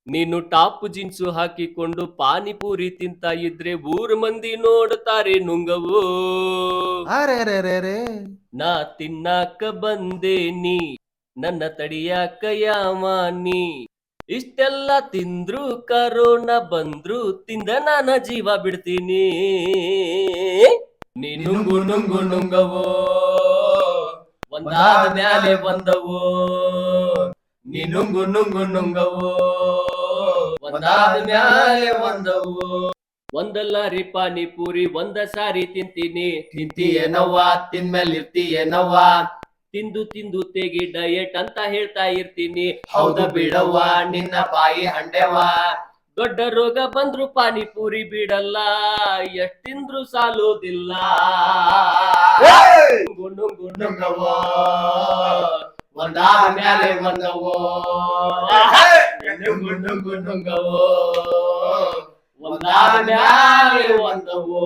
ನೀನು top jeans ಹಾಕಿಕೊಂಡು ಪಾನಿಪುರಿ ತಿಂತ ಇದ್ರೆ ಊರ್ ಮಂದಿ ನೋಡ್ತಾರೆ ನುಂಗವು. ಅರೆ ರೇ ರೇ ರೇ ನಾ ತಿನ್ನಾಕ ಬಂದೇನಿ ನನ್ನ ತಡಿಯಾಕ ಯಾಮಾನಿ. ಇಷ್ಟೆಲ್ಲ ತಿಂದ್ರು ಕರೋನಾ ಬಂದ್ರು ತಿಂದ ನಾನ ಜೀವ ಬಿಡ್ತೀನಿ. ನೀ ನುಂಗು ನುಂಗು ನುಂಗವೋ ಒಂದಾದ ಮ್ಯಾಲೆ ಬಂದವೋ. ನೀ ನುಂಗು ನುಂಗು ನುಂಗವೋ ಒಂದಾದ ಮ್ಯಾಲೆ ಬಂದವೋ. ಒಂದಲ್ಲಾರಿ ಪಾನಿಪುರಿ ಒಂದ ಸಾರಿ ತಿಂತೀನಿ. ತಿಂತೀಯೇನವ್ವ ತಿಂದ್ಮೇಲೆ ಇರ್ತೀಯೇನವ್ವ. ತಿಂದು ತಿಂದು ತೆಗಿ ಡಯಟ್ ಅಂತ ಹೇಳ್ತಾ ಇರ್ತೀನಿ. ಹೌದ ಬಿಡವ್ವ ನಿನ್ನ ಬಾಯಿ ಹಂಡೆವ. ದೊಡ್ಡ ರೋಗ ಬಂದ್ರು ಪಾನಿಪುರಿ ಬಿಡಲ್ಲ, ಎಷ್ಟಿಂದ್ರು ಸಾಲೋದಿಲ್ಲ. ನುಂಗು ನುಂಗು ನುಂಗವೋ ಒಂದಾದ ಮ್ಯಾಲೆ ಬಂದವೋ. ನುಂಗು ನುಂಗು ನುಂಗವೋ ಒಂದಾದ ಮ್ಯಾಲೆ ಬಂದವೋ.